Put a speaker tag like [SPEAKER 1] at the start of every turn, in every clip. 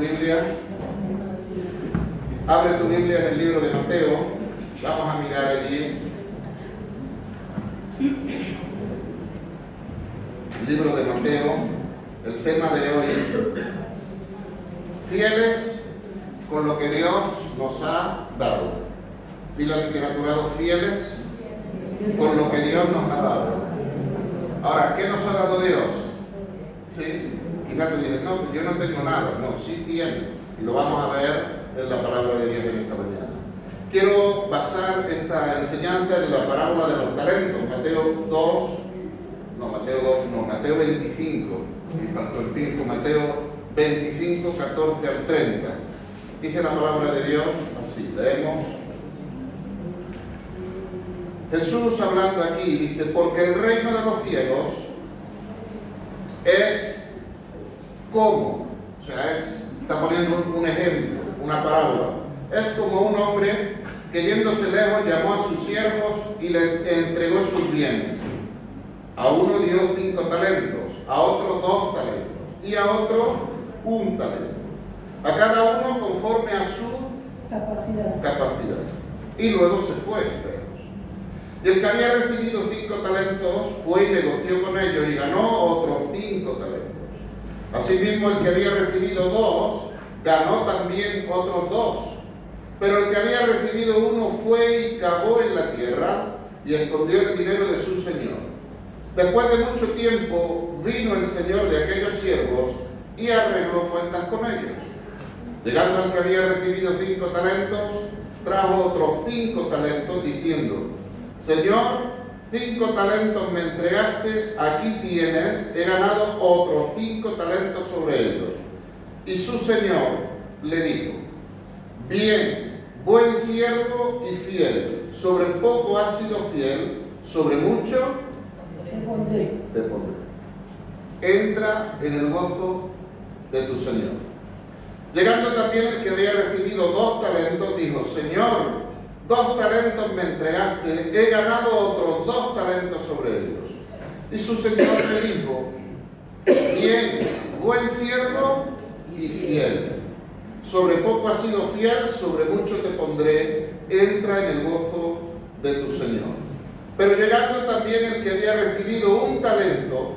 [SPEAKER 1] Biblia? Abre tu Biblia en el libro de Mateo. Vamos a mirar allí. Libro de Mateo. El tema de hoy: fieles con lo que Dios nos ha dado. Dile al literaturado: fieles con lo que Dios nos ha dado. Ahora, ¿qué nos ha dado Dios? ¿Sí? Quizás tú dices: no, yo no tengo nada. No, sí tiene. Y lo vamos a ver en la palabra de Dios en esta mañana. Quiero basar esta enseñanza en la parábola de los talentos. Mateo 25. Me faltó el 5. Mateo 25, 14 al 30. Dice la palabra de Dios así. Leemos. Jesús hablando aquí dice: porque el reino de los cielos es como, está poniendo un ejemplo, una parábola. Es como un hombre que yéndose lejos llamó a sus siervos y les entregó sus bienes. A uno dio 5 talentos, a otro 2 talentos y a otro 1 talento. A cada uno conforme a su capacidad. Y luego se fue. Y el que había recibido 5 talentos fue y negoció con ellos y ganó otros 5 talentos. Asimismo, el que había recibido 2 ganó también otros 2. Pero el que había recibido 1 fue y cavó en la tierra y escondió el dinero de su señor. Después de mucho tiempo vino el señor de aquellos siervos y arregló cuentas con ellos. Llegando al que había recibido 5 talentos, trajo otros 5 talentos diciendo: Señor, 5 talentos me entregaste, aquí tienes, he ganado otros 5 talentos sobre ellos. Y su señor le dijo: bien, buen siervo y fiel, sobre poco has sido fiel, sobre mucho te pondré. Entra en el gozo de tu Señor. Llegando también el que había recibido 2 talentos, dijo: Señor, 2 talentos me entregaste, he ganado otros 2 talentos sobre ellos. Y su señor le dijo: bien, buen siervo y fiel. Sobre poco has sido fiel, sobre mucho te pondré, entra en el gozo de tu Señor. Pero llegando también el que había recibido 1 talento,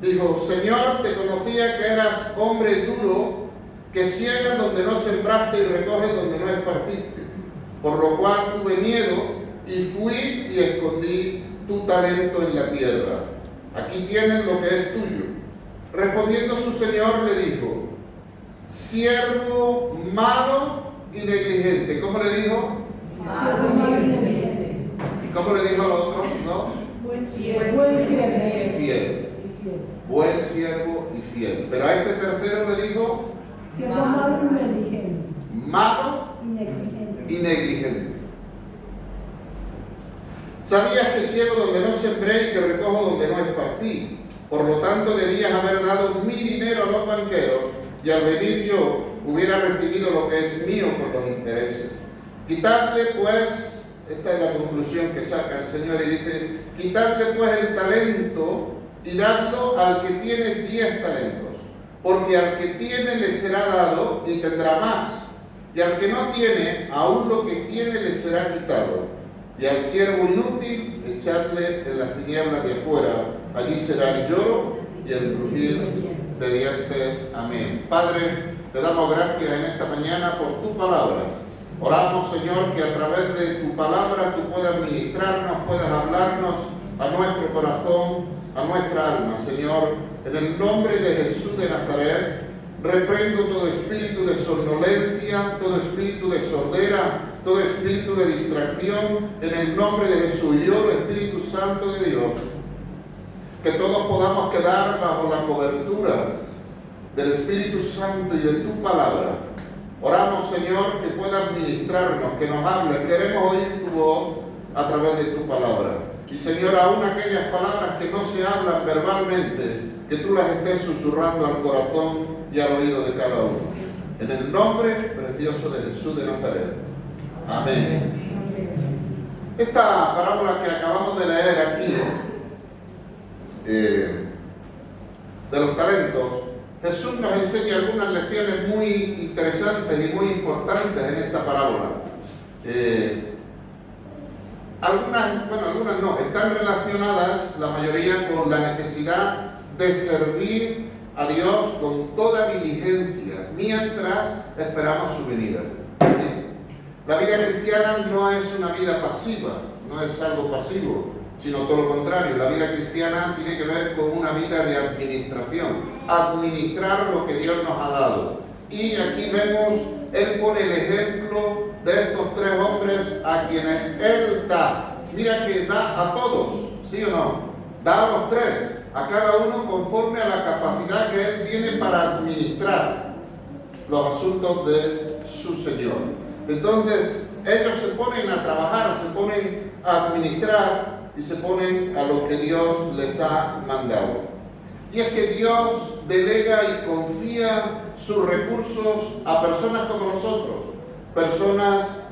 [SPEAKER 1] dijo: Señor, te conocía que eras hombre duro, que ciegas donde no sembraste y recoges donde no esparciste. Por lo cual tuve miedo y fui y escondí tu talento en la tierra. Aquí tienes lo que es tuyo. Respondiendo su señor le dijo: siervo malo y negligente. ¿Cómo le dijo?
[SPEAKER 2] Siervo malo y negligente.
[SPEAKER 1] ¿Y cómo le dijo a los otros 2?
[SPEAKER 2] Buen siervo y
[SPEAKER 1] fiel. Buen siervo y fiel. Pero a este tercero le dijo:
[SPEAKER 2] siervo malo y negligente.
[SPEAKER 1] Malo y negligente. Sabías que ciego donde no sembré y que recojo donde no esparcí. Por lo tanto debías haber dado mi dinero a los banqueros, y al venir yo hubiera recibido lo que es mío por los intereses. Quitadle pues, esta es la conclusión que saca el Señor y dice: quitadle pues el talento y dadlo al que tiene 10 talentos, porque al que tiene le será dado y tendrá más. Y al que no tiene, aún lo que tiene le será quitado. Y al siervo inútil, echadle en las tinieblas de afuera. Allí será el lloro y el crujir de dientes. Amén. Padre, te damos gracias en esta mañana por tu palabra. Oramos, Señor, que a través de tu palabra tú puedas ministrarnos, puedas hablarnos a nuestro corazón, a nuestra alma. Señor, en el nombre de Jesús de Nazaret, reprendo todo espíritu de somnolencia, todo espíritu de sordera, todo espíritu de distracción, en el nombre de Jesús. Y oro, Espíritu Santo de Dios, que todos podamos quedar bajo la cobertura del Espíritu Santo y de tu palabra. Oramos, Señor, que puedas ministrarnos, que nos hables. Queremos oír tu voz a través de tu palabra. Y, Señor, aún aquellas palabras que no se hablan verbalmente, que tú las estés susurrando al corazón y al oído de cada uno. En el nombre precioso de Jesús de Nazaret. Amén. Esta parábola que acabamos de leer aquí, de los talentos, Jesús nos enseña algunas lecciones muy interesantes y muy importantes en esta parábola. Algunas no, están relacionadas, la mayoría, con la necesidad de servir a Dios con toda diligencia, mientras esperamos su venida. La vida cristiana no es una vida pasiva, no es algo pasivo, sino todo lo contrario. La vida cristiana tiene que ver con una vida de administración, administrar lo que Dios nos ha dado. Y aquí vemos, Él pone el ejemplo de estos tres hombres a quienes Él da. Mira que da a todos, ¿sí o no? Da a los tres, a cada uno conforme a la capacidad que Él tiene para administrar los asuntos de su Señor. Entonces, ellos se ponen a trabajar, se ponen a administrar y se ponen a lo que Dios les ha mandado. Y es que Dios delega y confía sus recursos a personas como nosotros, personas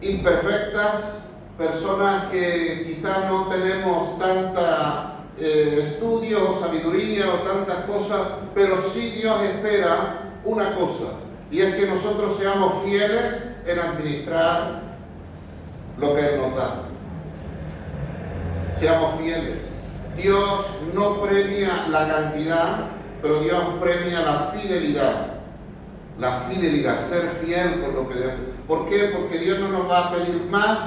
[SPEAKER 1] imperfectas, personas que quizás no tenemos tanta estudio o sabiduría o tantas cosas, pero sí Dios espera una cosa, y es que nosotros seamos fieles en administrar lo que Él nos da. Seamos fieles. Dios no premia la cantidad, pero Dios premia la fidelidad. La fidelidad, ser fiel con lo que Dios. ¿Por qué? Porque Dios no nos va a pedir más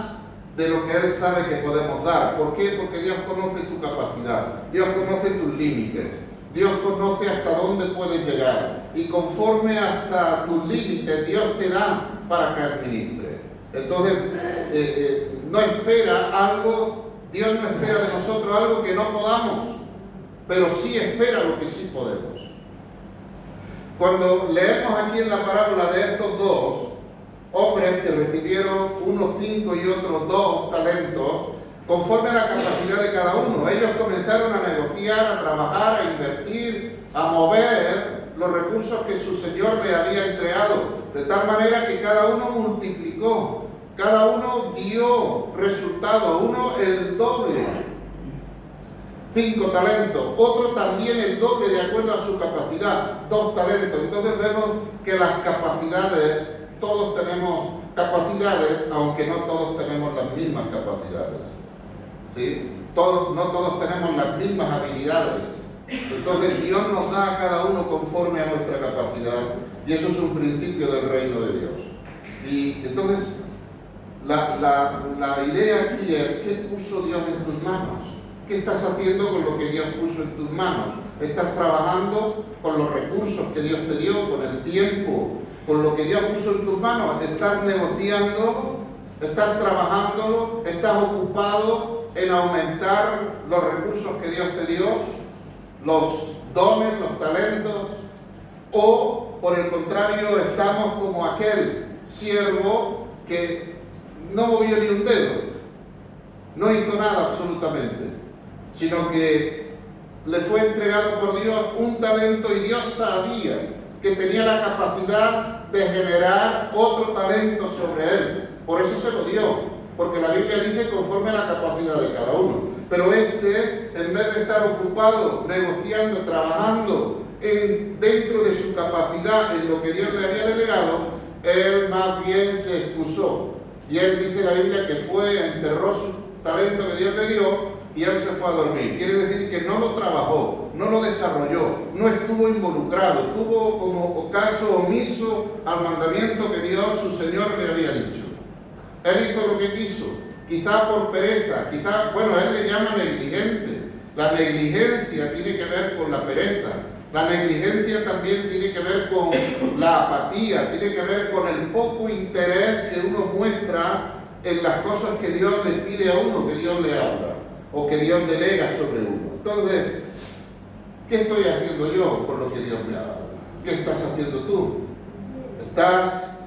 [SPEAKER 1] de lo que Él sabe que podemos dar. ¿Por qué? Porque Dios conoce tu capacidad, Dios conoce tus límites, Dios conoce hasta dónde puedes llegar. Y conforme hasta tus límites, Dios te da para que administre. Entonces, no espera algo, Dios no espera de nosotros algo que no podamos, pero sí espera lo que sí podemos. Cuando leemos aquí en la parábola de estos dos hombres que recibieron unos 5 y otros 2 talentos, conforme a la capacidad de cada uno, ellos comenzaron a negociar, a trabajar, a invertir, a mover los recursos que su Señor le había entregado, de tal manera que cada uno multiplicó, cada uno dio resultado, uno el doble, 5 talentos, otro también el doble de acuerdo a su capacidad, 2 talentos. Entonces vemos que las capacidades, todos tenemos capacidades, aunque no todos tenemos las mismas capacidades. ¿Sí? No todos tenemos las mismas habilidades. Entonces Dios nos da a cada uno conforme a nuestra capacidad, y eso es un principio del reino de Dios. Y entonces la idea aquí es: ¿qué puso Dios en tus manos? ¿Qué estás haciendo con lo que Dios puso en tus manos? ¿Estás trabajando con los recursos que Dios te dio, con el tiempo, con lo que Dios puso en tus manos? ¿Estás negociando? ¿Estás trabajando? ¿Estás ocupado en aumentar los recursos que Dios te dio? ¿Los dones, los talentos? ¿O, por el contrario, estamos como aquel siervo que no movió ni un dedo, no hizo nada absolutamente, sino que le fue entregado por Dios un talento y Dios sabía que tenía la capacidad de generar otro talento sobre él? Por eso se lo dio, porque la Biblia dice conforme a la capacidad de cada uno. Pero en vez de estar ocupado, negociando, trabajando dentro de su capacidad, en lo que Dios le había delegado, él más bien se excusó. Y él dice la Biblia que enterró su talento que Dios le dio, y él se fue a dormir. Quiere decir que no lo trabajó, no lo desarrolló, no estuvo involucrado, tuvo como caso omiso al mandamiento que Dios, su Señor, le había dicho. Él hizo lo que quiso, quizá por pereza, él le llama negligente. La negligencia tiene que ver con la pereza. La negligencia también tiene que ver con la apatía, tiene que ver con el poco interés que uno muestra en las cosas que Dios le pide a uno, que Dios le habla, o que Dios delega sobre uno. Entonces, ¿qué estoy haciendo yo por lo que Dios me ha dado? ¿Qué estás haciendo tú? ¿Estás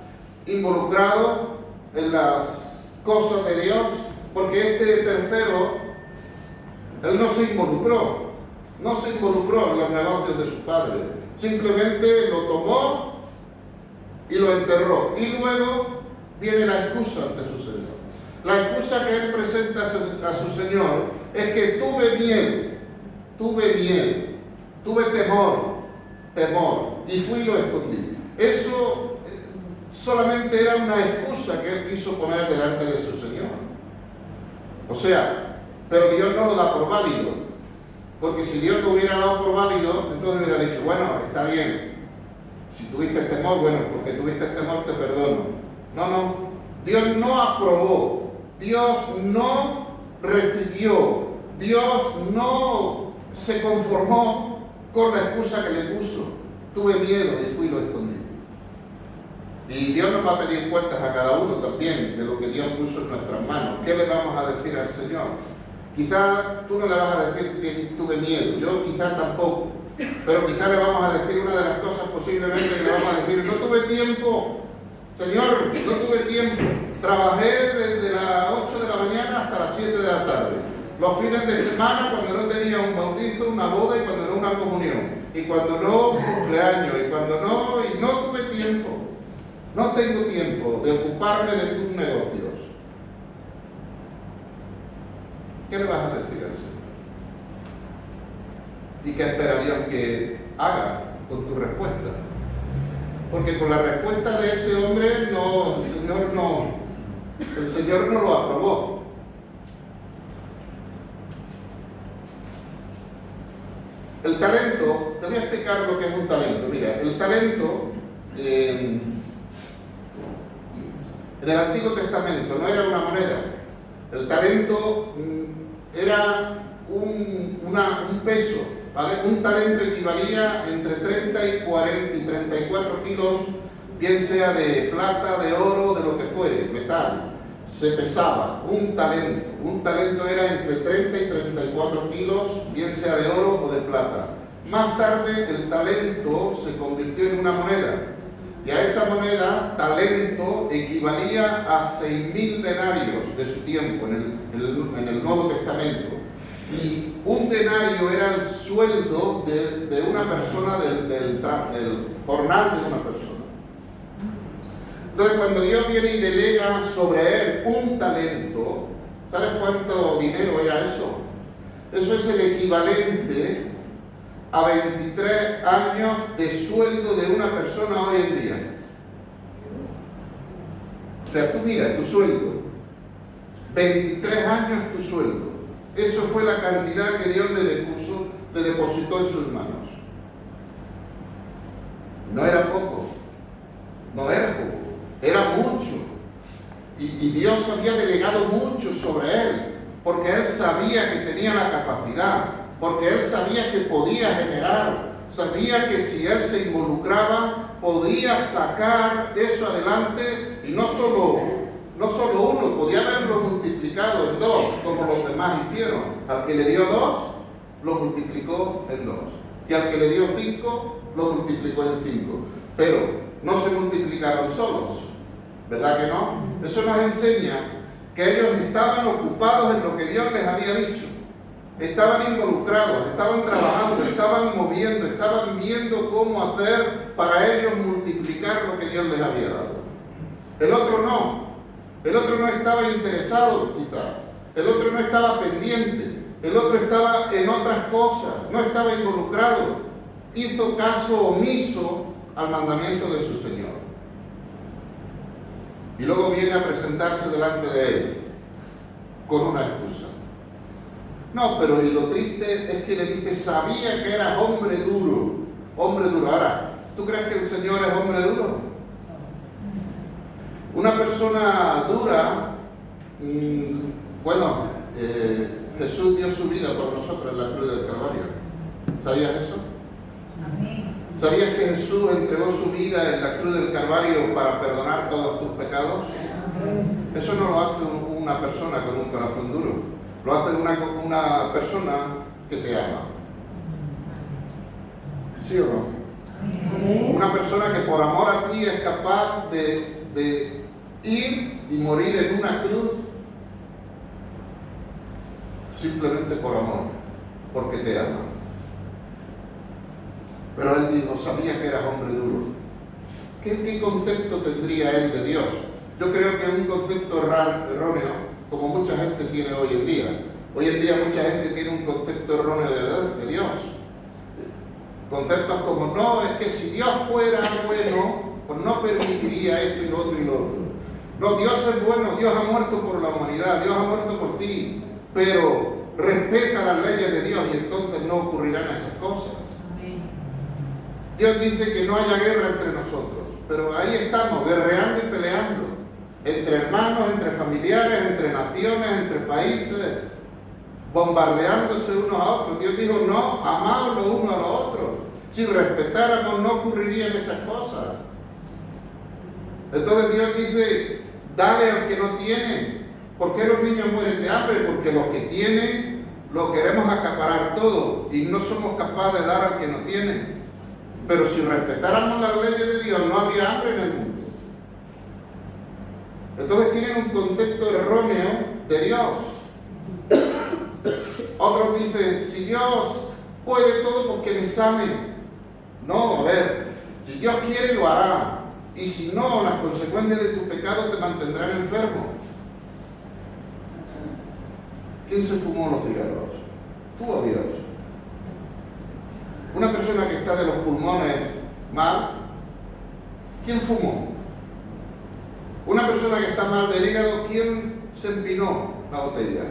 [SPEAKER 1] involucrado en las cosas de Dios? Porque este tercero, él no se involucró en los negocios de su padre. Simplemente lo tomó y lo enterró. Y luego viene la excusa ante su Señor. La excusa que él presenta a su Señor es que tuve miedo, tuve temor, temor y fui y lo escondí. Eso solamente era una excusa que él quiso poner delante de su Señor. O sea, pero Dios no lo da por válido, porque si Dios lo hubiera dado por válido, entonces hubiera dicho, bueno, está bien, si tuviste temor, bueno, porque tuviste temor te perdono. No, Dios no aprobó, Dios no recibió, Dios no se conformó con la excusa que le puso. Tuve miedo y fui y lo escondí. Y Dios nos va a pedir cuentas a cada uno también de lo que Dios puso en nuestras manos. ¿Qué le vamos a decir al Señor? Quizá tú no le vas a decir que tuve miedo, yo quizá tampoco, pero quizá le vamos a decir una de las cosas posiblemente que le vamos a decir, no tuve tiempo, Señor, no tuve tiempo, trabajé desde las 8 de la mañana hasta las 7 de la tarde, los fines de semana cuando no tenía un bautizo, una boda y cuando no una comunión, y cuando no un cumpleaños, y no tuve tiempo, no tengo tiempo de ocuparme de tus negocios. ¿Qué le vas a decir al Señor? ¿Y qué espera Dios que haga con tu respuesta? Porque con la respuesta de este hombre el Señor no lo aprobó. El talento, te voy a explicar lo que es un talento. Mira, el talento en el Antiguo Testamento no era una moneda. El talento era un peso, ¿vale? Un talento equivalía entre 30 y 40 y 34 kilos, bien sea de plata, de oro, de lo que fuere, metal. Se pesaba un talento. Un talento era entre 30 y 34 kilos, bien sea de oro o de plata. Más tarde el talento se convirtió en una moneda. Y a esa moneda, talento, equivalía a 6.000 denarios de su tiempo en el Nuevo Testamento. Y un denario era el sueldo de una persona, del jornal de una persona. Entonces, cuando Dios viene y delega sobre él un talento, ¿sabes cuánto dinero era eso? Eso es el equivalente a 23 años de sueldo de una persona hoy en día. O sea, tú mira, tu sueldo, 23 años tu sueldo. Eso fue la cantidad que Dios le depositó en sus manos. No era poco, era mucho. Y Dios había delegado mucho sobre él, porque él sabía que tenía la capacidad, porque él sabía que podía generar, sabía que si él se involucraba, podía sacar eso adelante, y no solo uno, podía haberlo multiplicado en 2, como los demás hicieron. Al que le dio 2, lo multiplicó en 2. Y al que le dio 5, lo multiplicó en 5. Pero no se multiplicaron solos, ¿verdad que no? Eso nos enseña que ellos estaban ocupados en lo que Dios les había dicho. Estaban involucrados, estaban trabajando, estaban moviendo, estaban viendo cómo hacer para ellos multiplicar lo que Dios les había dado. El otro no estaba interesado quizá, el otro no estaba pendiente, el otro estaba en otras cosas, no estaba involucrado, hizo caso omiso al mandamiento de su Señor. Y luego viene a presentarse delante de él con una excusa. No, pero y lo triste es que le dice, sabía que eras hombre duro. Ahora, ¿tú crees que el Señor es hombre duro? Una persona dura, Jesús dio su vida por nosotros en la cruz del Calvario. ¿Sabías eso? ¿Sabías que Jesús entregó su vida en la cruz del Calvario para perdonar todos tus pecados? Eso no lo hace una persona con un corazón duro. Lo hace una persona que te ama. ¿Sí o no? Una persona que por amor a ti es capaz de ir y morir en una cruz simplemente por amor, porque te ama. Pero él dijo, sabía que eras hombre duro. ¿Qué concepto tendría él de Dios? Yo creo que es un concepto erróneo, como mucha gente tiene hoy en día. Hoy en día mucha gente tiene un concepto erróneo de Dios. Conceptos como, no, es que si Dios fuera bueno, pues no permitiría esto y lo otro y lo otro. No, Dios es bueno, Dios ha muerto por la humanidad, Dios ha muerto por ti, pero respeta las leyes de Dios y entonces no ocurrirán esas cosas. Dios dice que no haya guerra entre nosotros, pero ahí estamos, guerreando y peleando, entre hermanos, entre familiares, entre naciones, entre países, bombardeándose unos a otros. Dios dijo, no, amaos los unos a los otros. Si respetáramos no ocurrirían esas cosas. Entonces Dios dice, dale al que no tiene. ¿Por qué los niños mueren de hambre? Porque los que tienen lo queremos acaparar todo y no somos capaces de dar al que no tiene. Pero si respetáramos las leyes de Dios, no habría hambre en el mundo. Entonces tienen un concepto erróneo de Dios. Otros dicen, si Dios puede todo, porque me sane. No, a ver, si Dios quiere lo hará. Y si no, las consecuencias de tu pecado te mantendrán enfermo. ¿Quién se fumó los cigarros? ¿Tú o Dios? Una persona que está de los pulmones mal, ¿quién fumó? Una persona que está mal del hígado, ¿quién se empinó la botella?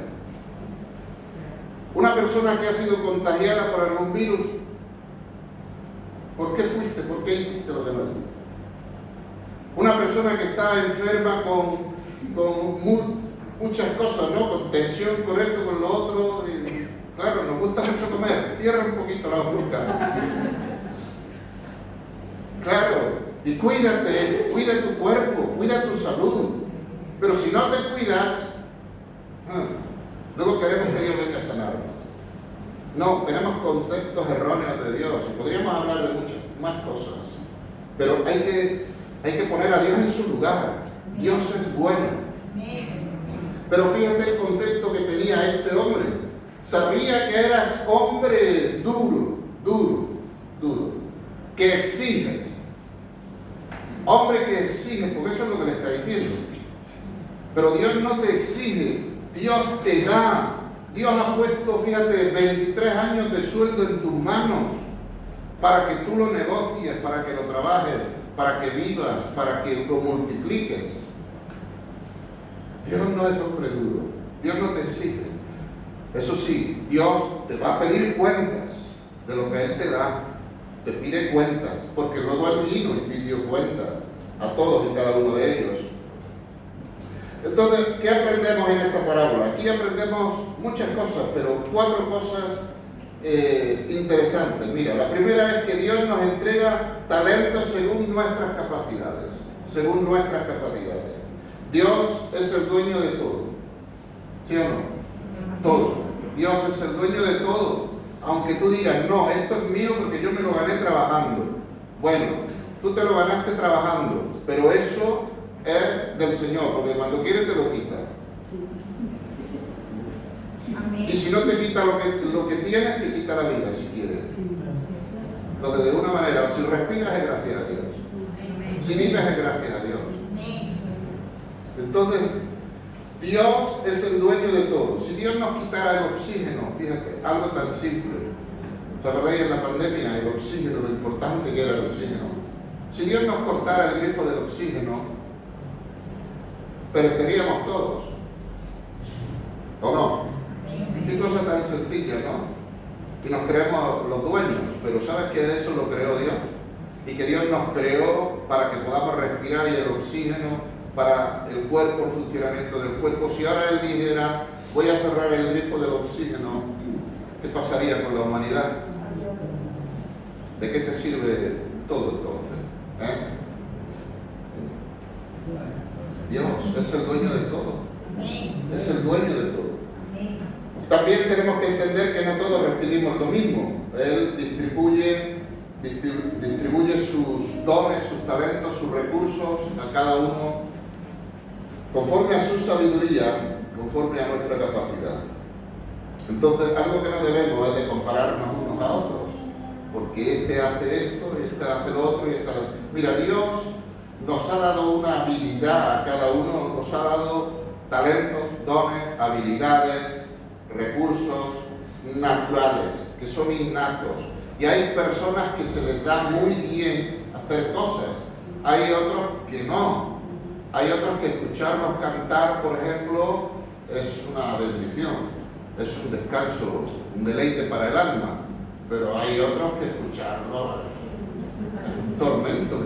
[SPEAKER 1] Una persona que ha sido contagiada por algún virus, ¿por qué fuiste? ¿Por qué hiciste lo que no hiciste? Una persona que está enferma con muchas cosas, ¿no? Con tensión, con esto, con lo otro. Y, claro, nos gusta mucho comer. Cierra un poquito la boca. Claro, y cuídate, cuida tu cuerpo, cuida tu salud. Pero si no te cuidas, luego queremos que Dios venga a sanarnos. No, tenemos conceptos erróneos de Dios. Y podríamos hablar de muchas más cosas. Pero hay que poner a Dios en su lugar. Dios es bueno. Pero fíjate el concepto que tenía este hombre. Sabía que eras hombre duro, que exiges. Hombre que exige, porque eso es lo que le está diciendo. Pero Dios no te exige, Dios te da. Dios ha puesto, fíjate, 23 años de sueldo en tus manos para que tú lo negocies, para que lo trabajes, para que vivas, para que lo multipliques. Dios no es hombre duro, Dios no te exige. Eso sí, Dios te va a pedir cuentas de lo que Él te da, te pide cuentas, porque luego Él vino y pidió cuentas a todos y cada uno de ellos. Entonces, ¿qué aprendemos en esta parábola? Aquí aprendemos muchas cosas, pero 4 cosas interesantes. Mira, la primera es que Dios nos entrega talentos según nuestras capacidades, según nuestras capacidades. Dios es el dueño de todo, ¿sí o no? Todo. Dios es el dueño de todo. Aunque tú digas, no, esto es mío porque yo me lo gané trabajando. Bueno, tú te lo ganaste trabajando, pero eso es del Señor, porque cuando quiere te lo quita. Amén. Y si no te quita lo que tienes, te quita la vida, si quieres. Entonces, de una manera, si respiras es gracias a Dios. Amén. Si vives es gracias a Dios. Amén. Entonces, Dios es el dueño de todo. Si Dios nos quitara el oxígeno, fíjate, algo tan simple. ¿Os acordáis en la pandemia el oxígeno, lo importante que era el oxígeno? Si Dios nos cortara el grifo del oxígeno, pereceríamos todos. ¿O no? Qué cosa tan sencilla, ¿no? Y nos creemos los dueños, pero ¿sabes que eso lo creó Dios? Y que Dios nos creó para que podamos respirar y el oxígeno para el cuerpo, el funcionamiento del cuerpo. Si ahora Él dijera, voy a cerrar el grifo del oxígeno, ¿qué pasaría con la humanidad? ¿De qué te sirve todo entonces? Dios es el dueño de todo. Es el dueño de todo. También tenemos que entender que no todos recibimos lo mismo. Él distribuye sus dones, sus talentos, sus recursos a cada uno conforme a su sabiduría, conforme a nuestra capacidad. Entonces, algo que no debemos es de compararnos unos a otros, porque este hace esto, este hace lo otro, y este hace... Mira, Dios nos ha dado una habilidad a cada uno, nos ha dado talentos, dones, habilidades, recursos naturales, que son innatos. Y hay personas que se les da muy bien hacer cosas. Hay otros que no. Hay otros que escucharlos cantar, por ejemplo, es una bendición. Es un descanso, un deleite para el alma. Pero hay otros que escucharlos es un tormento.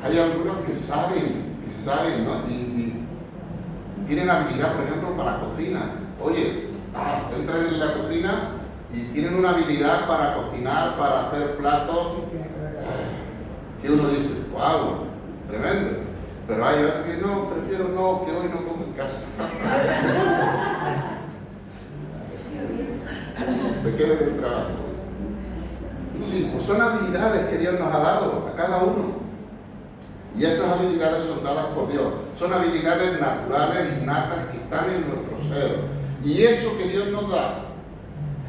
[SPEAKER 1] Hay algunos que saben, ¿no? Y tienen habilidad, por ejemplo, para cocina. Oye, entran en la cocina y tienen una habilidad para cocinar, para hacer platos, que uno dice, wow, tremendo. Pero hay otros que no, prefiero no, que hoy no como en casa. Me quedo del trabajo. Y sí, pues son habilidades que Dios nos ha dado a cada uno. Y esas habilidades son dadas por Dios. Son habilidades naturales, innatas, que están en nuestro ser. Y eso que Dios nos da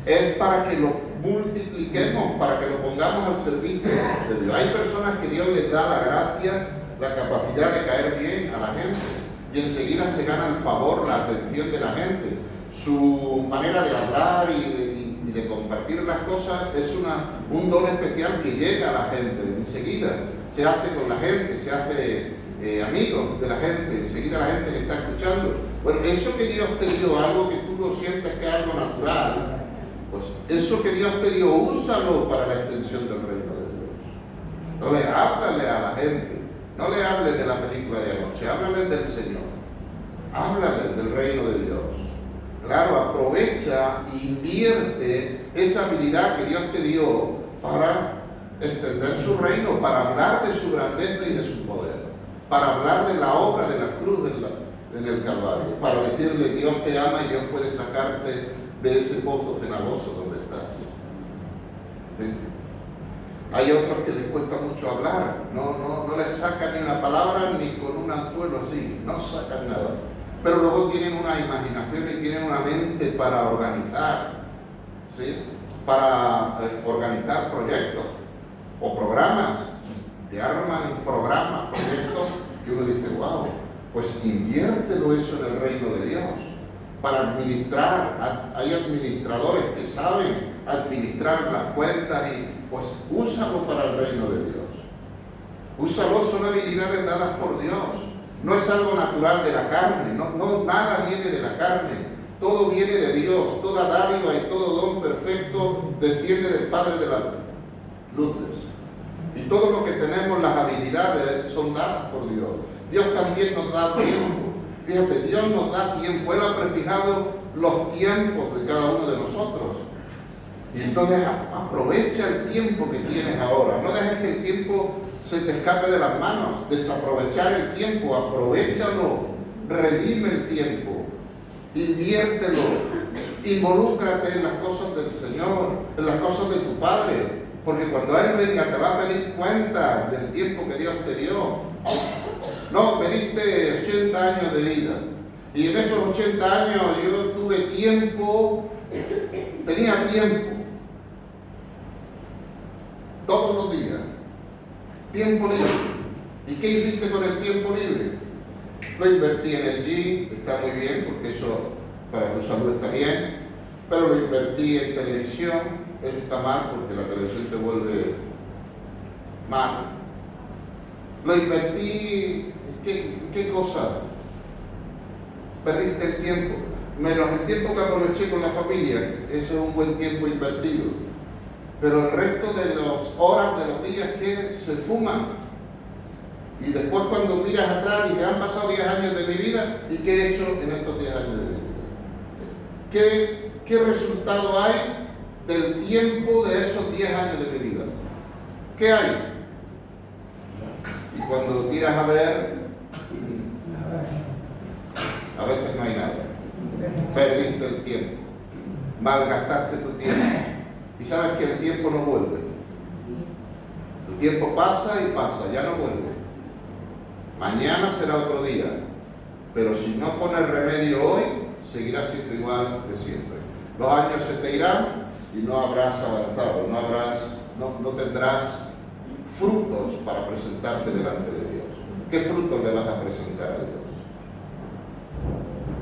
[SPEAKER 1] es para que lo multipliquemos, para que lo pongamos al servicio de Dios. Hay personas que Dios les da la gracia, la capacidad de caer bien a la gente. Y enseguida se gana el favor, la atención de la gente. Su manera de hablar y de compartir las cosas es un don especial que llega a la gente. Enseguida se hace con la gente, se hace amigo de la gente, enseguida la gente le está escuchando. Bueno, eso que Dios te dio, algo que tú lo sientes que es algo natural, pues eso que Dios te dio, úsalo para la extensión del reino de Dios. Entonces, háblale a la gente, no le hables de la película de anoche, háblale del Señor, háblale del reino de Dios. Claro, aprovecha e invierte esa habilidad que Dios te dio para extender su reino, para hablar de su grandeza y de su poder, para hablar de la obra de la cruz en el Calvario, para decirle Dios te ama y Dios puede sacarte de ese pozo cenagoso donde estás. ¿Sí? Hay otros que les cuesta mucho hablar, no les sacan ni una palabra ni con un anzuelo así, no sacan nada. Pero luego tienen una imaginación y tienen una mente para organizar, ¿sí? Para organizar proyectos o programas. Te arman programas, proyectos que uno dice, wow, pues inviértelo eso en el reino de Dios. Para administrar, hay administradores que saben administrar las cuentas y pues úsalo para el reino de Dios. Úsalo, son habilidades dadas por Dios. No es algo natural de la carne, no, nada viene de la carne, todo viene de Dios, toda dádiva y todo don perfecto desciende del Padre de las luces. Y todo lo que tenemos, las habilidades, son dadas por Dios. Dios también nos da tiempo. Fíjate, Dios nos da tiempo, Él ha prefijado los tiempos de cada uno de nosotros. Y entonces aprovecha el tiempo que tienes ahora, no dejes que el tiempo se te escape de las manos, desaprovechar el tiempo, aprovéchalo, redime el tiempo, inviértelo, involúcrate en las cosas del Señor, en las cosas de tu Padre, porque cuando Él venga te va a pedir cuentas del tiempo que Dios te dio. No, me diste 80 años de vida, y en esos 80 años yo tuve tiempo, tenía tiempo, todos los días. Tiempo libre. ¿Y qué hiciste con el tiempo libre? Lo invertí en el gym, está muy bien, porque eso para tu salud está bien, pero lo invertí en televisión, eso está mal, porque la televisión te vuelve mal. Lo invertí, ¿qué cosa? Perdiste el tiempo, menos el tiempo que aproveché con la familia, ese es un buen tiempo invertido. Pero el resto de las horas, de los días que se fuman. Y después cuando miras atrás y te han pasado 10 años de mi vida, ¿y qué he hecho en estos 10 años de mi vida? ¿Qué resultado hay del tiempo de esos 10 años de mi vida? ¿Qué hay? Y cuando miras a ver, a veces no hay nada. Perdiste el tiempo. Malgastaste tu tiempo. Y sabes que el tiempo no vuelve. El tiempo pasa y pasa, ya no vuelve. Mañana será otro día. Pero si no pones remedio hoy, seguirá siendo igual de siempre. Los años se te irán y no habrás avanzado, no tendrás frutos para presentarte delante de Dios. ¿Qué frutos le vas a presentar a Dios?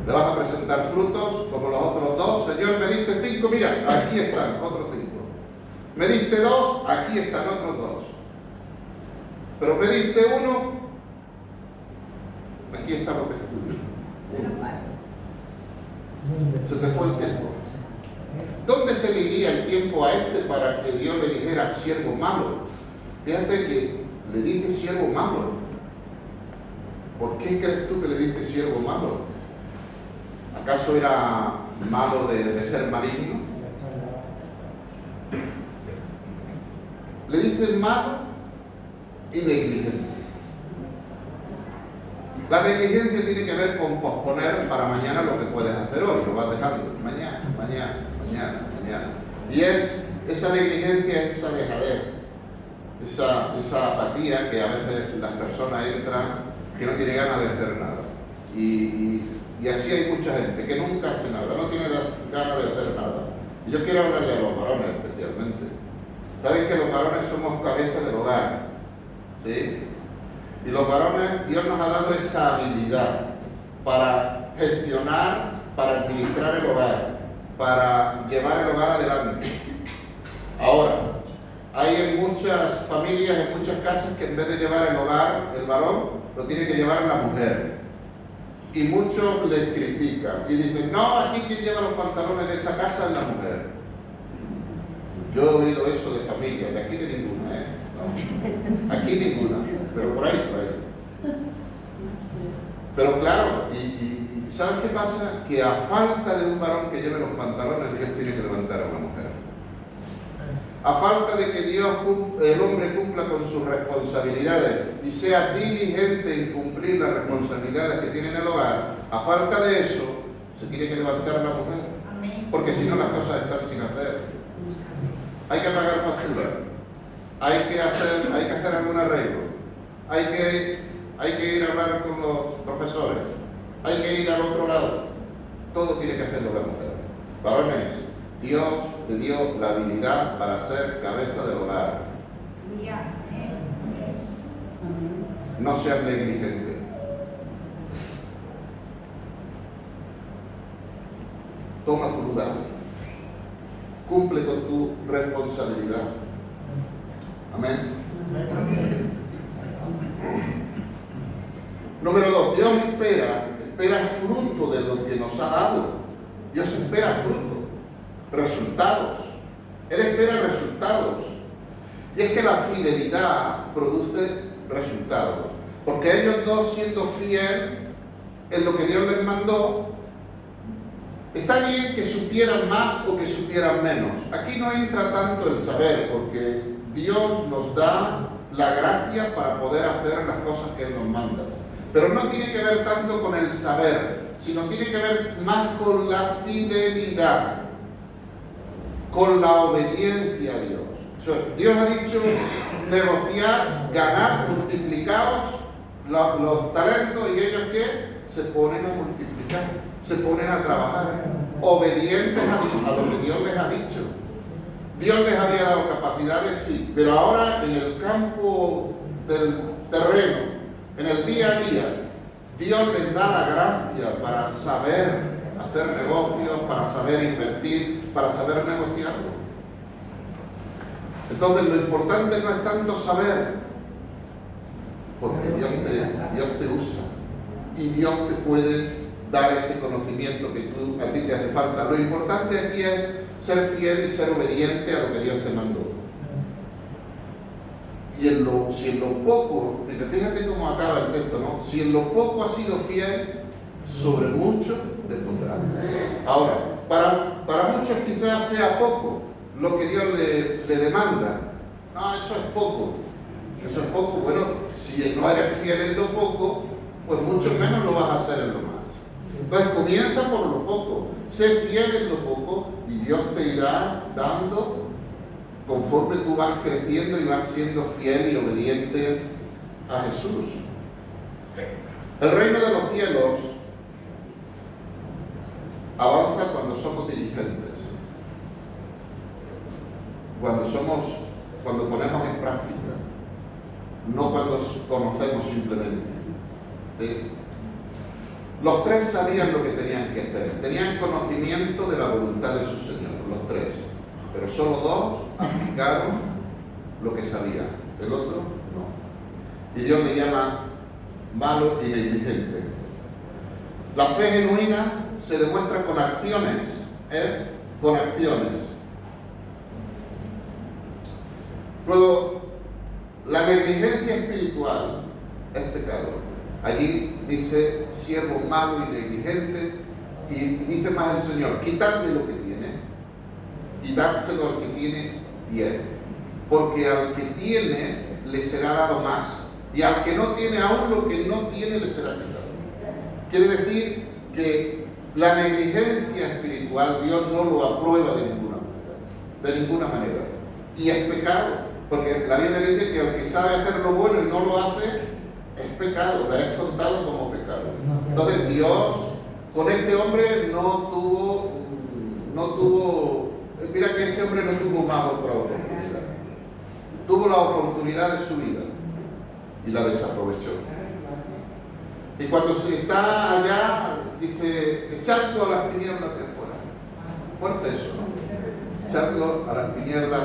[SPEAKER 1] Le vas a presentar frutos como los otros dos. Señor, me diste 5, mira, aquí están otros 5. Me diste 2, aquí están otros 2. Pero me diste 1, aquí está lo que es tuyo. Se te fue el tiempo. ¿Dónde se le iría el tiempo a este para que Dios le dijera siervo malo? Fíjate que le dije siervo malo. ¿Por qué crees tú que le diste siervo malo? ¿Acaso era malo de ser maligno? Le diste malo y negligente. La negligencia tiene que ver con posponer para mañana lo que puedes hacer hoy. Lo vas dejando mañana. Y es esa negligencia, esa dejadez, esa apatía que a veces las personas entran que no tiene ganas de hacer nada. Y así hay mucha gente que nunca hace nada, no tiene ganas de hacer nada. Y yo quiero hablarle a los varones especialmente. Saben que los varones somos cabeza del hogar, ¿sí? Y los varones, Dios nos ha dado esa habilidad para gestionar, para administrar el hogar, para llevar el hogar adelante. Ahora, hay en muchas familias, en muchas casas que en vez de llevar el hogar, el varón, lo tiene que llevar la mujer. Y muchos les critican y dicen, no, aquí quien lleva los pantalones de esa casa es la mujer. Yo he oído eso de familia, de aquí de ninguna, ¿eh? No, aquí ninguna, pero por ahí. Pero claro, y ¿sabes qué pasa? Que a falta de un varón que lleve los pantalones, Dios tiene que levantar a una mujer. A falta de que el hombre cumpla con sus responsabilidades y sea diligente en cumplir las responsabilidades que tiene en el hogar, a falta de eso, se tiene que levantar la mujer.
[SPEAKER 3] Amén.
[SPEAKER 1] Porque si no, las cosas están sin hacer. Hay que pagar facturas, hay que hacer algún arreglo, hay que ir a hablar con los profesores, hay que ir al otro lado. Todo tiene que hacerlo la mujer. Varones, Dios te dio la habilidad para ser cabeza del hogar. No seas negligente. Toma tu lugar. Cumple con tu responsabilidad. Amén. Número 2. Dios espera fruto de lo que nos ha dado. Dios espera fruto, resultados. Él espera resultados. Y es que la fidelidad produce resultados. Porque ellos dos, siendo fieles en lo que Dios les mandó, está bien que supieran más o que supieran menos. Aquí no entra tanto el saber, porque Dios nos da la gracia para poder hacer las cosas que Él nos manda. Pero no tiene que ver tanto con el saber, sino tiene que ver más con la fidelidad, con la obediencia a Dios. O sea, Dios ha dicho negociar, ganar, multiplicaos los talentos, y ellos ¿qué? Se ponen a multiplicar, se ponen a trabajar, obedientes a lo que Dios les ha dicho. Dios les había dado capacidades, sí, pero ahora en el campo del terreno, en el día a día, Dios les da la gracia para saber hacer negocios, para saber invertir, para saber negociarlo. Entonces lo importante no es tanto saber, porque Dios te usa y Dios te puede dar ese conocimiento que a ti te hace falta. Lo importante aquí es ser fiel y ser obediente a lo que Dios te mandó. Y si en lo poco, fíjate cómo acaba el texto, ¿no? Si en lo poco has sido fiel, sobre mucho te pondrá. Ahora, para muchos quizás sea poco lo que Dios le demanda. No, eso es poco. Eso es poco. Bueno, si no eres fiel en lo poco, pues mucho menos lo vas a hacer en lo más. Entonces comienza por lo poco. Sé fiel en lo poco y Dios te irá dando conforme tú vas creciendo y vas siendo fiel y obediente a Jesús. El reino de los cielos avanza cuando somos diligentes, cuando ponemos en práctica, no cuando conocemos simplemente. ¿Sí? Los tres sabían lo que tenían que hacer, tenían conocimiento de la voluntad de su Señor, los tres, pero solo dos aplicaron lo que sabían, el otro no. Y Dios le llama malo y negligente. La fe genuina se demuestra con acciones, con acciones. Luego, la negligencia espiritual es pecado. Allí dice siervo malo y negligente, y dice más el Señor, quitadle lo que tiene y dárselo al que tiene bien, porque al que tiene le será dado más, y al que no tiene aún lo que no tiene le será quitado. Quiere decir que la negligencia espiritual Dios no lo aprueba de ninguna manera, y es pecado, porque la Biblia dice que el que sabe hacer lo bueno y no lo hace, es pecado, le es contado como pecado. Entonces Dios con este hombre no tuvo, mira que este hombre no tuvo más otra oportunidad. Tuvo la oportunidad de su vida y la desaprovechó. Y cuando se está allá, dice, echadlo a las tinieblas de afuera. Fuerte eso, ¿no? Echadlo a las tinieblas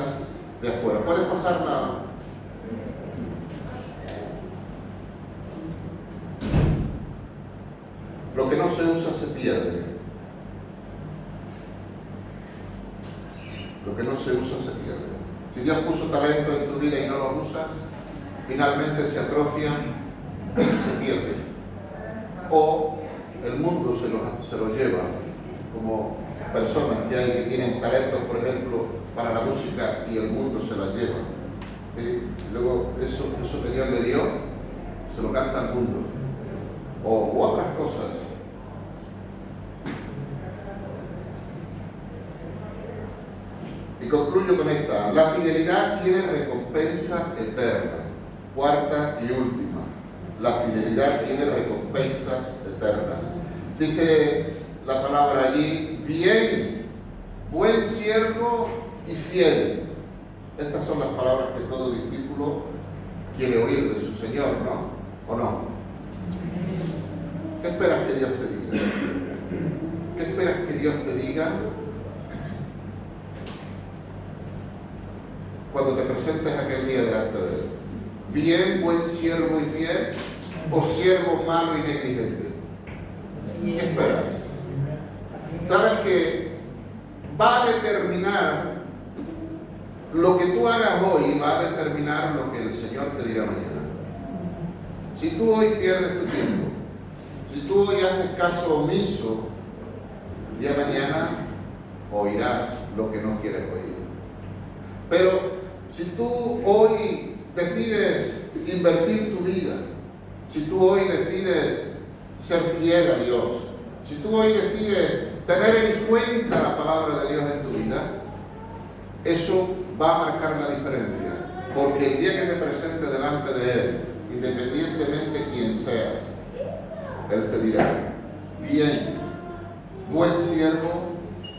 [SPEAKER 1] de afuera. Puede pasar nada. Lo que no se usa se pierde. Lo que no se usa se pierde. Si Dios puso talento en tu vida y no lo usas, finalmente se atrofia, se pierde. O el mundo se lo lleva, como personas que hay que tienen talentos, por ejemplo, para la música, y el mundo se la lleva. ¿Sí? Luego eso que Dios le dio, se lo canta al mundo. O otras cosas. Y concluyo con esta. La fidelidad tiene recompensa eterna. Cuarta y última. La fidelidad tiene recompensas eternas. Dice la palabra allí, bien, buen siervo y fiel. Estas son las palabras que todo discípulo quiere oír de su Señor, ¿no? ¿O no? ¿Qué esperas que Dios te diga? ¿Qué esperas que Dios te diga cuando te presentes aquel día delante de Él? ¿Bien, buen siervo y fiel? ¿O siervo malo y negligente? ¿Qué esperas? ¿Sabes que va a determinar lo que tú hagas hoy, va a determinar lo que el Señor te dirá mañana? Si tú hoy pierdes tu tiempo, si tú hoy haces caso omiso, el día de mañana oirás lo que no quieres oír. Pero si tú hoy decides invertir tu vida, si tú hoy decides ser fiel a Dios, si tú hoy decides tener en cuenta la palabra de Dios en tu vida, eso va a marcar la diferencia. Porque el día que te presente delante de Él, independientemente de quién seas, Él te dirá, bien, buen siervo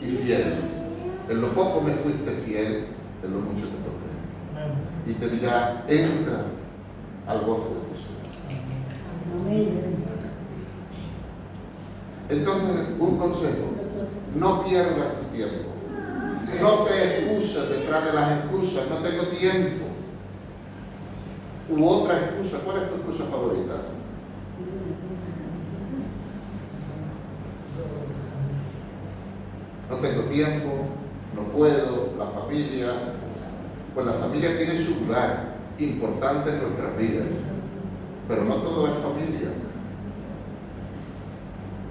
[SPEAKER 1] y fiel. En lo poco me fuiste fiel, en lo mucho te toqué. Y te dirá, entra al gozo de tu Señor. Entonces, un consejo, no pierdas tu tiempo. No te excuses detrás de las excusas, no tengo tiempo. U otra excusa, ¿cuál es tu excusa favorita? No tengo tiempo, no puedo, la familia. Pues la familia tiene su lugar importante en nuestras vidas, pero no todo es familia.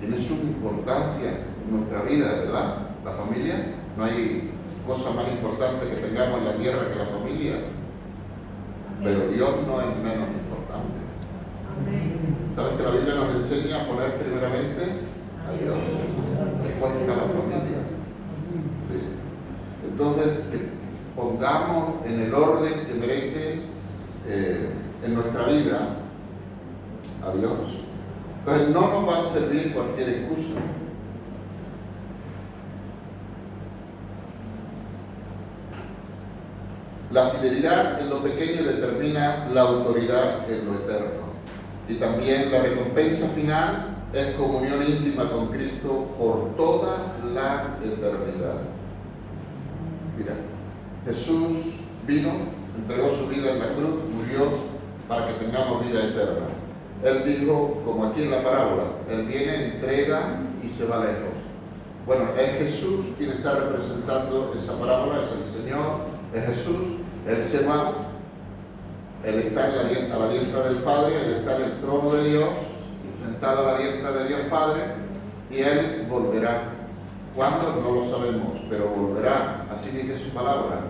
[SPEAKER 1] Tiene su importancia en nuestra vida, ¿verdad? La familia, no hay cosa más importante que tengamos en la tierra que la familia, pero Dios no es menos importante. ¿Sabes que la Biblia nos enseña a poner primeramente a Dios, después está la familia? Sí. Entonces, pongamos en el orden que merece en nuestra vida a Dios. Entonces no nos va a servir cualquier excusa. La fidelidad en lo pequeño determina la autoridad en lo eterno. Y también la recompensa final es comunión íntima con Cristo por toda la eternidad. Mira, Jesús vino, entregó su vida en la cruz, murió para que tengamos vida eterna. Él dijo, como aquí en la parábola, Él viene, entrega y se va lejos. Bueno, es Jesús quien está representando esa parábola, es el Señor, es Jesús. Él se va, Él está a la diestra del Padre, Él está en el trono de Dios, sentado a la diestra de Dios Padre, y Él volverá. ¿Cuándo? No lo sabemos, pero volverá, así dice su palabra.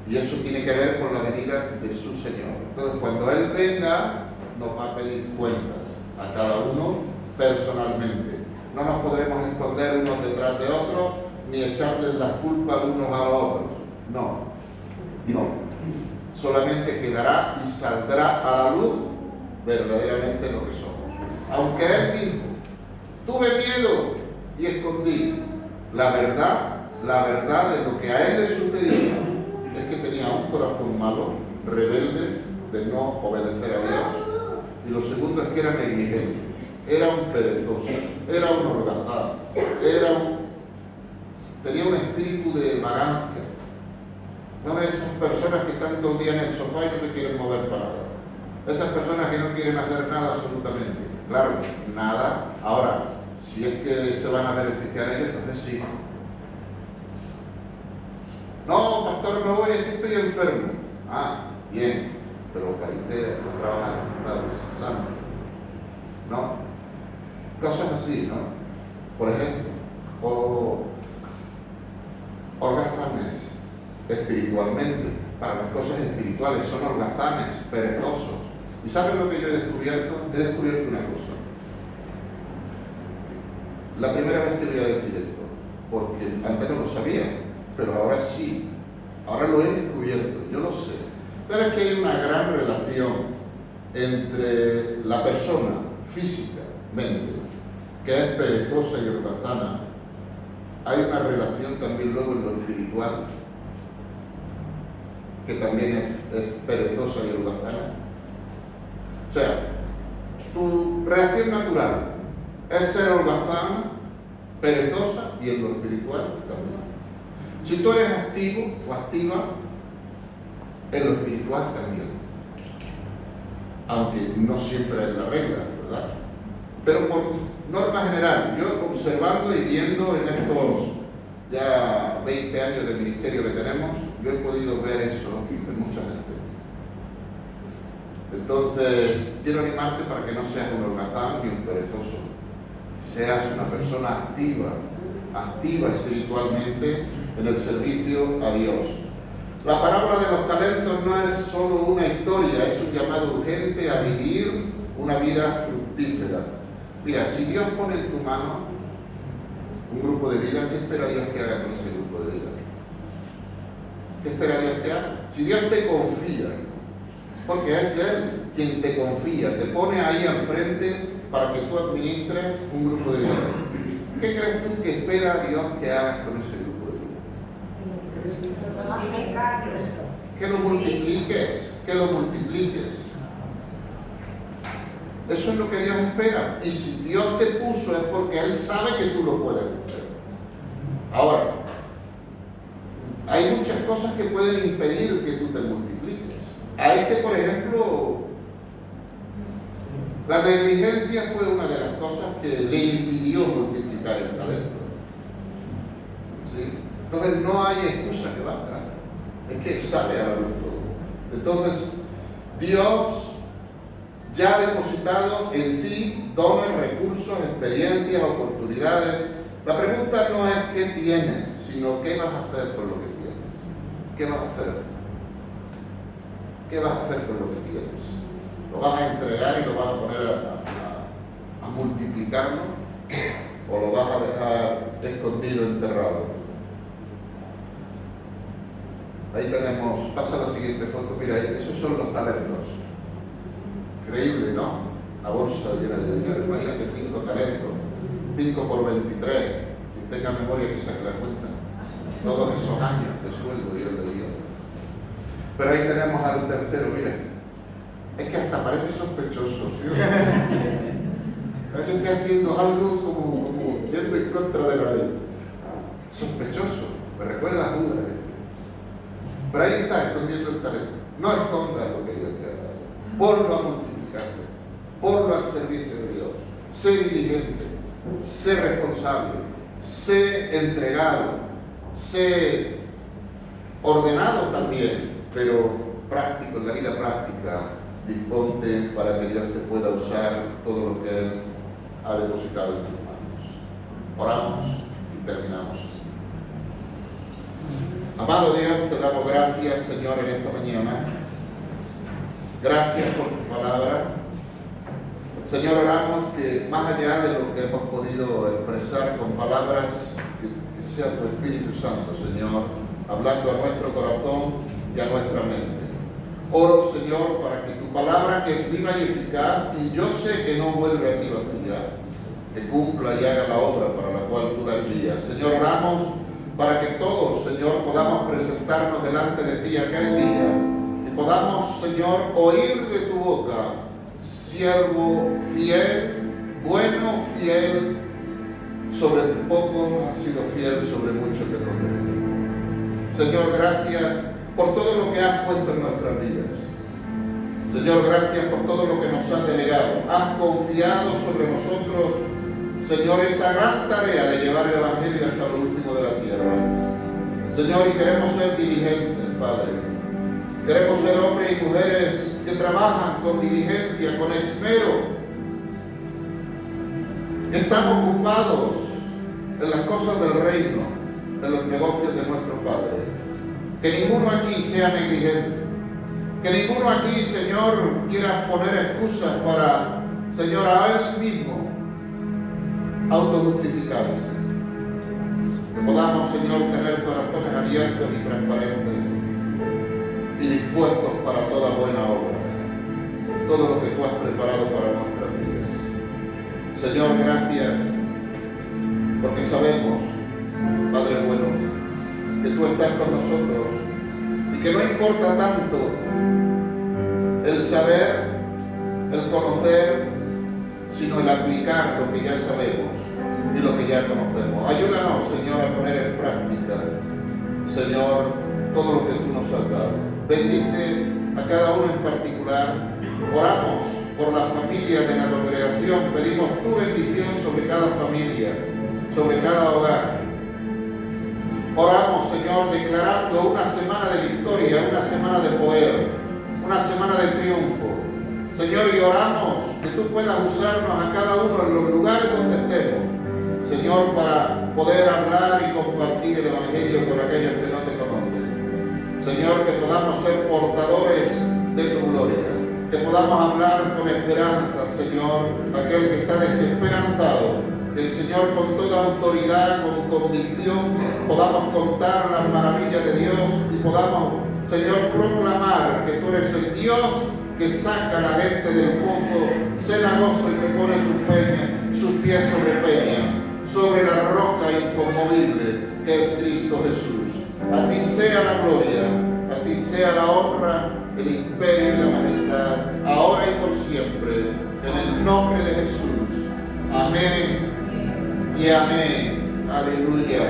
[SPEAKER 1] Y eso tiene que ver con la venida de su Señor. Entonces, cuando Él venga, nos va a pedir cuentas a cada uno personalmente. No nos podremos esconder unos detrás de otros, ni echarles las culpas unos a los otros. No. Solamente quedará y saldrá a la luz verdaderamente lo que somos. Aunque Él dijo, tuve miedo y escondí. La verdad de lo que a Él le sucedía es que tenía un corazón malo, rebelde, de no obedecer a Dios. Y lo segundo es que era negligente, era un perezoso, era un holgazán, tenía un espíritu de vagancia. Son esas personas que están todo el día en el sofá y no se quieren mover para nada. Esas personas que no quieren hacer nada absolutamente. Claro, nada. Ahora, si es que se van a beneficiar ellos, entonces sí. No, pastor, no voy, es que estoy enfermo. Ah, bien, pero caíste a trabajar, estás sano. ¿No? Cosas así, ¿no? Por ejemplo, o holgazanes espiritualmente, para las cosas espirituales, son holgazanes, perezosos. ¿Y saben lo que yo he descubierto? He descubierto una cosa. La primera vez que voy a decir esto, porque antes no lo sabía, pero ahora sí, ahora lo he descubierto, yo lo sé. ¿Sabes que hay una gran relación entre la persona físicamente, que es perezosa y holgazana? Hay una relación también luego en lo espiritual, que también es perezosa y holgazana. O sea, tu reacción natural es ser holgazán, perezosa, y en lo espiritual también. Si tú eres activo o activa, en lo espiritual también. Aunque no siempre es la regla, ¿verdad? Pero por norma general, yo observando y viendo en estos ya 20 años de ministerio que tenemos, yo he podido ver eso en mucha gente. Entonces, quiero animarte para que no seas un holgazán ni un perezoso. Seas una persona activa espiritualmente en el servicio a Dios. La parábola de los talentos no es solo una historia, es un llamado urgente a vivir una vida fructífera. Mira, si Dios pone en tu mano un grupo de vida, ¿qué espera Dios que haga con ese grupo de vida? ¿Qué espera Dios que haga? Si Dios te confía, porque es Él quien te confía, te pone ahí al frente para que tú administres un grupo de vida. ¿Qué crees tú que espera Dios que hagas con ese grupo de vida? Que lo multipliques. Eso es lo que Dios espera. Y si Dios te puso es porque Él sabe que tú lo puedes hacer. Ahora, hay muchas cosas que pueden impedir que tú te multipliques. Por ejemplo, la negligencia fue una de las cosas que le impidió multiplicar el talento. ¿Sí? Entonces no hay excusa que valga. Es que sale a la luz todo. Entonces, Dios ya ha depositado en ti dones, recursos, experiencias, oportunidades. La pregunta no es qué tienes, sino qué vas a hacer con lo que tienes. ¿Qué vas a hacer? ¿Qué vas a hacer con lo que tienes? ¿Lo vas a entregar y lo vas a poner a multiplicarlo? ¿O lo vas a dejar escondido, enterrado? Ahí tenemos, pasa la siguiente foto, mira, esos son los talentos. Increíble, ¿no? La bolsa llena de dinero, imagínate 5 talentos, 5 por 23, quien tenga memoria que saque la cuenta. Todos esos años de sueldo Dios le dio. Pero ahí tenemos al tercero, mira. Es que hasta parece sospechoso, ¿sí? Alguien está haciendo algo como yendo en contra de la ley. Sospechoso. Me recuerda a Judas. Pero ahí está, escondiendo el talento. No escondas lo que Dios te ha dado. Ponlo a multiplicarlo. Ponlo al servicio de Dios. Sé diligente. Sé responsable. Sé entregado. Sé ordenado también, pero práctico, en la vida práctica. Disponte para que Dios te pueda usar todo lo que Él ha depositado en tus manos. Oramos y terminamos así. Amado Dios, te damos gracias, Señor, en esta mañana. Gracias por tu palabra. Señor, oramos que más allá de lo que hemos podido expresar con palabras, que sea tu Espíritu Santo, Señor, hablando a nuestro corazón y a nuestra mente. Oro, Señor, para que tu palabra, que es viva y eficaz, y yo sé que no vuelve a ti vacía, que cumpla y haga la obra para la cual tú la envías. Señor, oramos para que todos, Señor, podamos presentarnos delante de ti aquel día, y podamos, Señor, oír de tu boca: siervo fiel, bueno, fiel, sobre poco has sido fiel, sobre mucho te pondré. Señor, gracias por todo lo que has puesto en nuestras vidas. Señor, gracias por todo lo que nos has delegado. Has confiado sobre nosotros, Señor, esa gran tarea de llevar el Evangelio hasta lo último de la tierra. Señor, y queremos ser diligentes, Padre. Queremos ser hombres y mujeres que trabajan con diligencia, con esmero, que están ocupados en las cosas del reino, en los negocios de nuestro Padre. Que ninguno aquí sea negligente. Que ninguno aquí, Señor, quiera poner excusas para, Señor, a Él mismo autojustificarse. Que podamos, Señor, tener corazones abiertos y transparentes y dispuestos para toda buena obra. Todo lo que tú has preparado para nuestras vidas. Señor, gracias, porque sabemos, Padre bueno, que tú estás con nosotros y que no importa tanto el saber, el conocer, sino el aplicar lo que ya sabemos y lo que ya conocemos. Ayúdanos, Señor, a poner en práctica, Señor, todo lo que tú nos has dado. Bendice a cada uno en particular. Oramos por la familia de la congregación. Pedimos tu bendición sobre cada familia, sobre cada hogar. Oramos, Señor, declarando una semana de victoria, una semana de poder, una semana de triunfo. Señor, y oramos que tú puedas usarnos a cada uno en los lugares donde estemos, Señor, para poder hablar y compartir el Evangelio con aquellos que no te conocen. Señor, que podamos ser portadores de tu gloria, que podamos hablar con esperanza, Señor, aquel que está desesperanzado. Que el Señor, con toda autoridad, con convicción, podamos contar las maravillas de Dios y podamos, Señor, proclamar que tú eres el Dios que saca a la gente del fondo cenagoso y que pone sus pies sobre peñas, sobre la roca inconmovible que es Cristo Jesús. A ti sea la gloria, a ti sea la honra, el imperio y la majestad, ahora y por siempre, en el nombre de Jesús. Amén y amén. Aleluya.